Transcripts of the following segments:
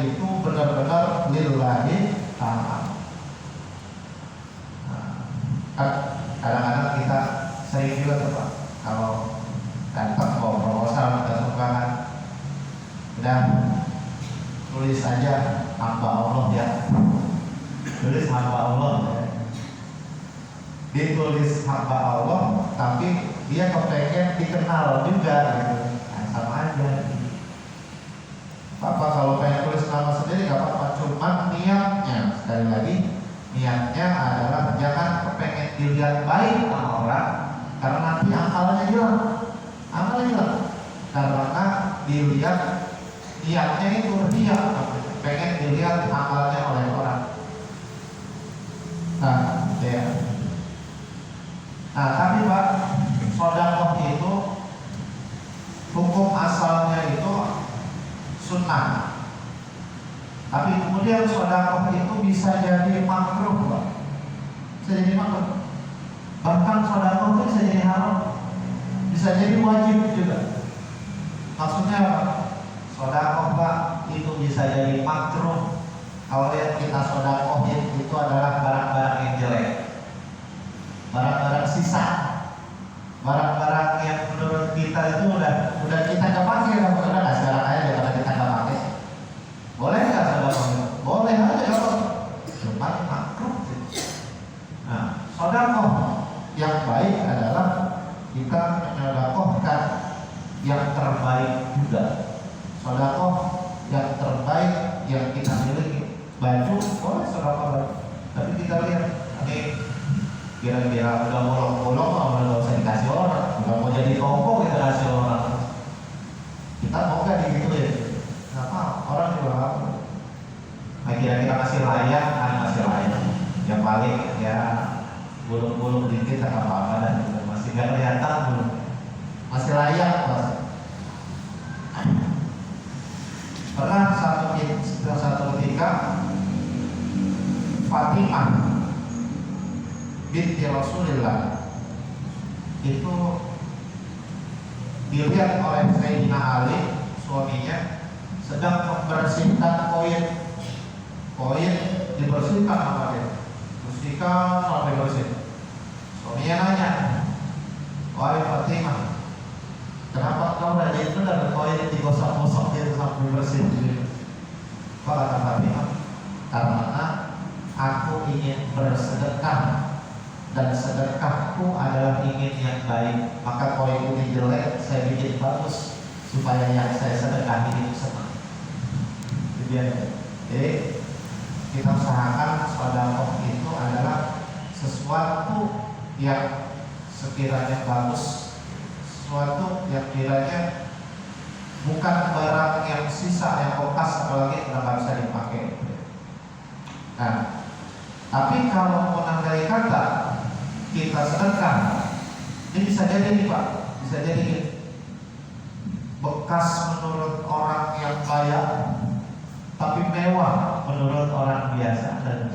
itu benar-benar lillahi ta'ala. Kan kadang-kadang kita sering juga tuh Pak, kalau datang bawa proposal kita sumbangan, udah tulis aja hamba Allah ya, tulis hamba Allah ya. Ditulis hamba Allah tapi dia kepengen dikenal juga gitu, nah, sama aja gitu. Bapak kalau pengen tulis nama sendiri gak apa-apa, cuman niatnya, sekali lagi niatnya adalah jangan kepengen dilihat baik sama orang, karena nanti amalnya hilang, karena dilihat niatnya itu dia pengen dilihat amalnya oleh orang. Nah, ya. Nah, tapi Pak, sedekah itu hukum asalnya itu sunnah. Tapi kemudian sedekah itu bisa jadi makruh, Pak. Bisa jadi makruh. Bahkan sedekah itu bisa jadi haram, bisa jadi wajib juga. Maksudnya apa? Sedekah Pak itu bisa jadi makruh kalau yang kita sedekahin itu adalah barang-barang yang jelek, barang-barang sisa, barang-barang yang menurut kita itu udah kita nggak pakai, udah kasih orang aja daripada kita nggak pakai. Boleh nggak sedekah? Boleh aja kalau cuma makruh. Nah, sedekah yang baik adalah kita menyedekahkan yang terbaik juga. Sedekah yang terbaik yang kita miliki, baju boleh sedekah baju, tapi kita lihat ini kira-kira udah bolong-bolong, udah nggak usah dikasih orang, udah mau jadi toko kita kasih orang. Kita mau nggak digituin? Nggak apa, orang juga nggak mau. Nah, kira-kira masih layak, masih layak. Yang paling ya bulung-bulung dikit atau apa-apa dan masih nggak kelihatan belum, masih layak masih. Pernah satu ketika Fatimah binti Rasulullah itu dilihat oleh Sayyidina Ali, suaminya, sedang membersihkan koin dibersihkan sama dia, bersihkan sampai bersih. Suaminya nanya, wahai Fatimah, kenapa kau rajin benar koin digosok-gosok dia sampai bersih? Kau kata Fatimah, karena aku ingin bersedekah dan sedekahku adalah ingin yang baik, maka koin ini jelek saya bikin bagus supaya yang saya sedekahin itu senang. Jadi kita usahakan sedekah itu adalah sesuatu yang sekiranya bagus, sesuatu yang kiranya bukan barang yang sisa, yang bekas, apalagi nggak bisa dipakai. Nah, tapi kalau menandai kata kita sedekah, ini bisa jadi nih Pak, bisa jadi bekas menurut orang yang kaya, tapi mewah menurut orang biasa, dan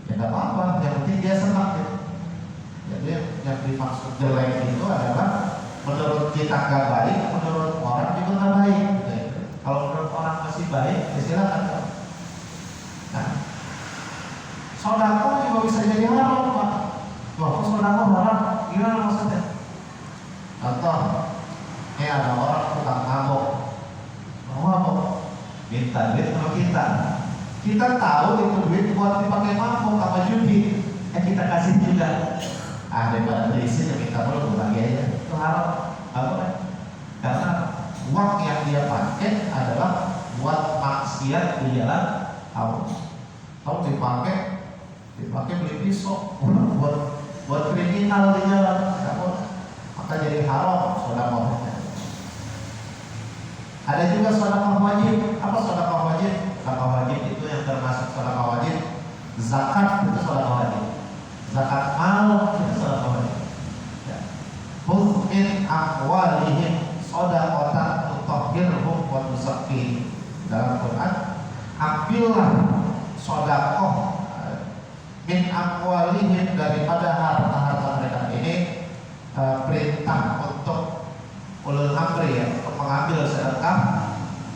ya nggak apa-apa, yang penting dia senang gitu. Jadi yang dimaksud jelek itu adalah menurut kita nggak baik, menurut orang juga nggak baik. Kalau menurut orang masih baik, ya silakan. Nah, sedekah juga bisa jadi haram Pak. Wah, kok sedekah haram? Gimana maksudnya? Contoh, ini ada orang tukang mabok, minta duit sama kita. Kita tahu itu duit buat dipakai mabok apa judi, kita kasih juga. Daripada berisi yang minta perlu bagi aja, itu haram. Apa kan? Karena uang yang dia pakai adalah buat maksiat di jalan Allah. Kalau dipakai beli pisau, buat kriminal di jalan, maka jadi haram sedekah. Ada juga sedekah wajib. Apa sedekah wajib? Sedekah wajib itu yang termasuk sedekah wajib. Zakat itu sedekah wajib. Zakat mal itu sedekah wajib. Khudz min amwalihim shadaqatan tutahhiruhum wa tuzakkihim. Dalam Quran, ambillah sedekah min amwalihim, daripada harta-harta mereka. Ini perintah untuk ulul amri ya, untuk mengambil sedekah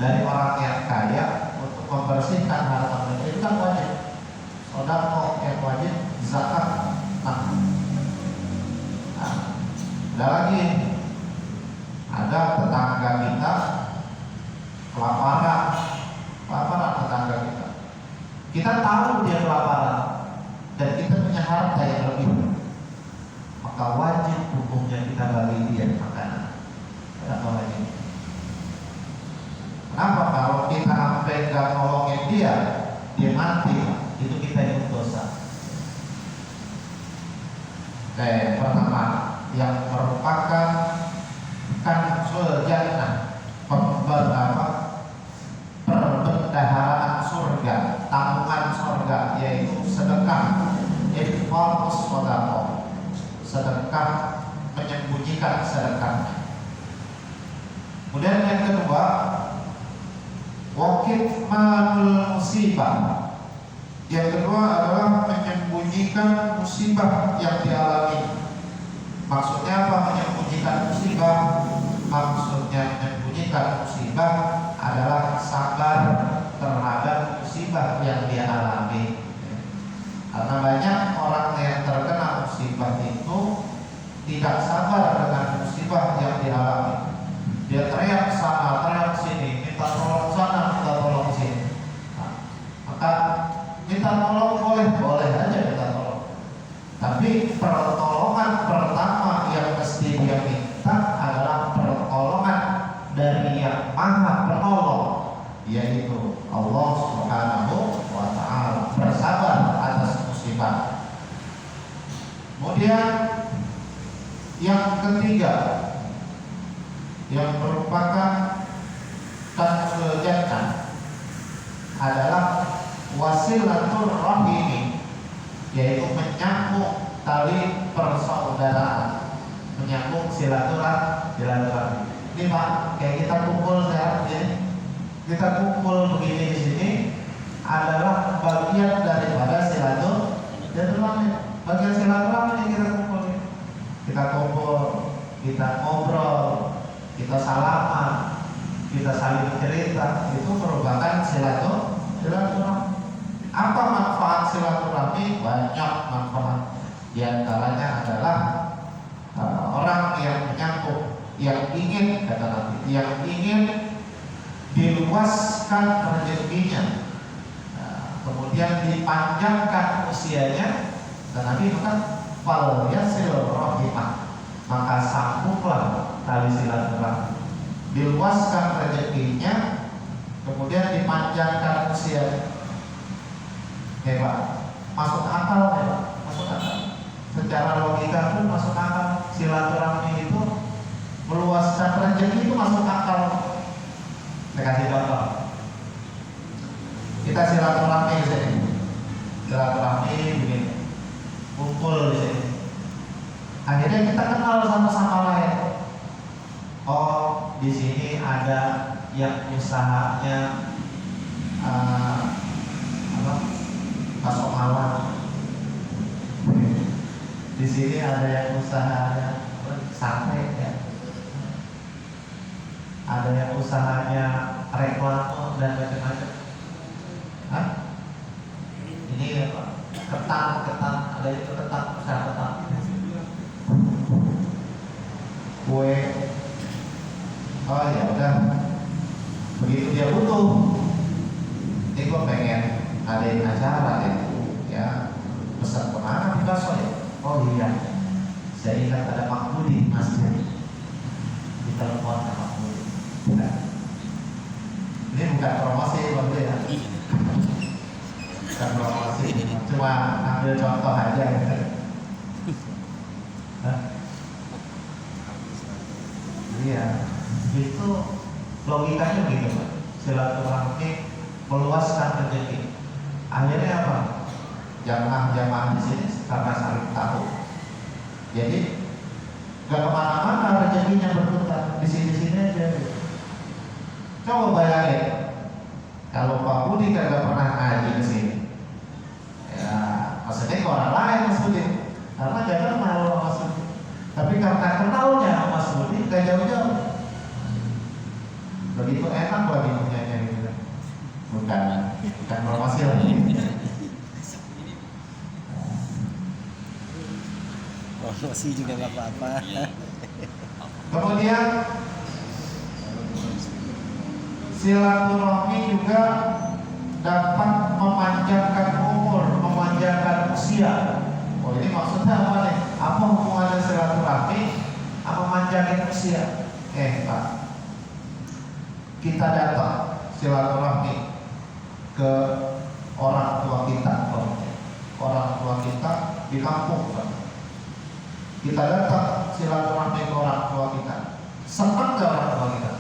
dari orang yang kaya untuk membersihkan harta mereka itu kan wajib. Sedekah yang wajib, zakat. Nah, ada lagi, ada tetangga kita kelaparan tetangga kita. Kita tahu dia kelaparan dan kita punya harta yang lebih, maka wajib hukumnya kita bagi dia makanan. Kenapa wajib? Kenapa? Kalau kita sampai nggak nolongin dia mati, itu kita ikut dosa. Pertama, yang merupakan kanzul jannah, perbendaharaan surga, tabungan surga, yaitu sedekah, infaqus shadaqah, sedekah menyembunyikan sedekah. Kemudian yang kedua, wakitmanul musibah. Yang kedua adalah menyembunyikan musibah yang dialami. Maksudnya apa menyembunyikan musibah? Maksudnya menyembunyikan musibah adalah sabar terhadap musibah yang dia alami. Karena banyak orang yang terkena musibah itu tidak sabar dengan musibah yang dialami. Dia teriak sana, teriak sini, minta tolong sana, minta tolong sini. Maka minta tolong boleh aja minta tolong. Tapi pertolongan pertama yang mesti dia minta adalah pertolongan dari yang Maha Penolong, yaitu Allah Subhanahu wa Ta'ala. Bersabar atas musibah. Kemudian yang ketiga, yang merupakan kanzul jannah adalah wasilatul rahimi, yaitu menyambung tali persaudaraan, menyambung silaturahmi. Ini Pak, kayak kita kumpul sekarang ini, kita kumpul begini di sini adalah bagian daripada silaturahmi. Bagian silaturahmi yang kita kumpul ini. Kita kumpul, kita ngobrol, kita salaman, kita saling cerita, itu merupakan silaturahmi. Apa manfaat silaturahmi? Banyak manfaat. Di antaranya adalah orang yang menyambung, yang ingin kata Nabi, yang ingin diluaskan rezekinya, kemudian dipanjangkan usianya, dan Nabi maka fal yasil rahimah, maka sambunglah tali silaturahmi, diluaskan rezekinya, kemudian dipanjangkan usianya. Pak, masuk akal ya, masuk akal. Secara logika pun masuk akal. Silaturahmi itu meluaskan rezeki itu masuk akal. Saya kasih contoh. Kita silaturahmi di sini. Silaturahmi begini, kumpul di sini. Akhirnya kita kenal sama lain. Oh, di sini ada yang usahanya pasok malam. Di sini ada yang usahanya sate ya. Ada yang usahanya reklame dan macam-macam. Hah? Ini apa? Ketan, ada itu ketan, usaha ketan. Kue. Oh ya udah. Begitu dia butuh. Ini gue pengen adain acara ya, pesan kemana di bakso ya? Oh iya, saya ingat ada Pak Budi masjid, ditelepon sama Pak Budi. Ini bukan promosi Pak Budi ya, bukan promosi, cuma ambil contoh aja. Iya, itu logikanya begitu Pak. Silaturahmi meluaskan rezeki. Akhirnya apa? Jamaah di sini karena saling tahu, jadi gak kemana-mana rezekinya berputar di sini aja. Coba bayangin kalau Pak Budi kagak pernah ngaji di sini, ya maksudnya ke orang lain Mas Budi, karena gak kenal Mas Budi. Tapi karena kenalnya Mas Budi gak jauh-jauh, begitu enak lagi punya bukan promosi lagi. Promosi juga nggak apa-apa. Kemudian silaturahmi juga dapat memanjangkan umur, memanjangkan usia. Oh, ini maksudnya apa nih? Apa hubungannya silaturahmi sama memanjangkan usia? Pak, kita datang silaturahmi ke orang tua kita, orang tua kita di kampung, Pak. Kita datang silaturahmi ke orang tua kita. Senang gak orang tua kita?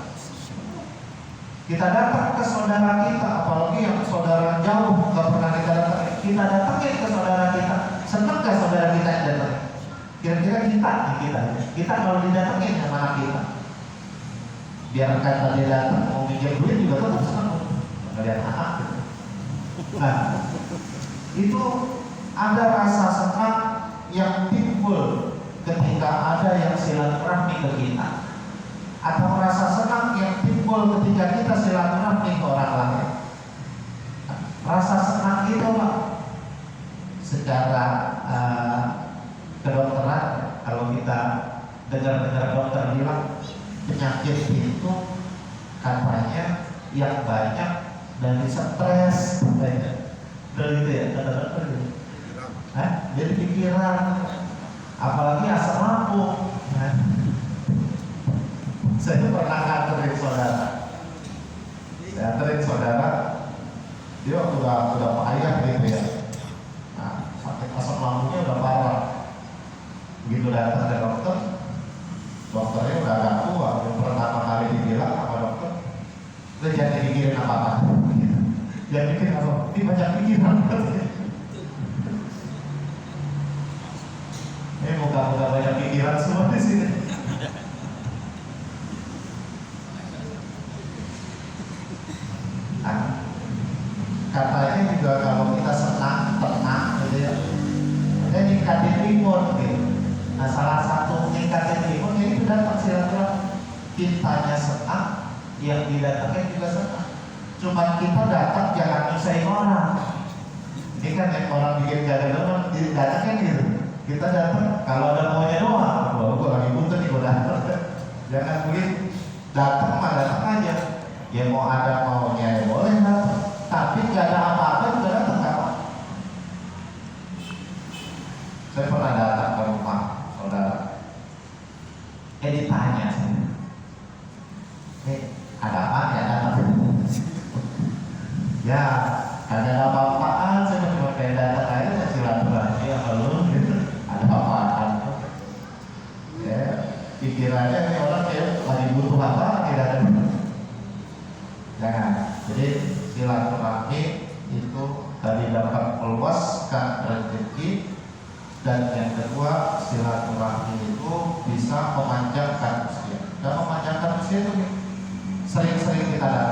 Kita datang ke saudara kita, apalagi yang saudara jauh nggak pernah kita datang. Kita datangin ke saudara kita. Senang gak saudara kita yang datang? Kira-kira kita kalau didatengin sama anak kita, biar kata dia datang mau minjem duit juga tetap senang. Melihat anak gitu. Nah, itu ada rasa senang yang timbul ketika ada yang silaturahmi ke kita, atau rasa senang yang timbul ketika kita silaturahmi ke orang lain. Rasa senang itu Pak, secara kedokteran, kalau kita dengar dokter bilang penyakit itu katanya yang banyak dari stres, dari itu ya, kata-kata itu. Jadi pikiran, apalagi asam lambung. Saya pernah nganterin saudara, dia udah payah gitu ya. Nah, sakit asam lambungnya udah parah. Begitu datang ke dokter, dokternya udah agak tua. Yang pertama kali dibilang sama dokter, udah jangan dipikirin apa-apa. Jangan mikirin apa, ini banyak pikiran. Moga-moga banyak pikiran semua di sini. Nah, katanya juga kalau kita senang, tenang, gitu ya, ada ningkatin imun, gitu. Nah, salah satu ningkatin imun itu datang silaturahmi. Kitanya senang, yang didatangin juga senang. Cuma kita datang jangan nyusahin orang. Ini kan yang orang bikin jaga-jaga didatangin gitu. Kita datang kalau ada maunya doang, gue lagi butuh nih, gue datang. Jangan begitu, datang mah datang aja. Ya mau ada maunya ya boleh datang, tapi nggak ada apa-apa juga datang apa. Saya pernah datang ke rumah saudara, ditanya sih, ada apa ya datang? Ya, ada apa-apaan, saya cuma kayak datang aja, silaturahmi sama lu gitu. Ada apa-apaan? Ya, pikirannya nih orang ya lagi butuh apa, tidak ada. Jangan. Jadi silaturahmi itu tadi dapat meluaskan rezeki, dan yang kedua silaturahmi itu bisa memanjangkan usia. Dan memanjangkan usia itu sering-sering kita datang.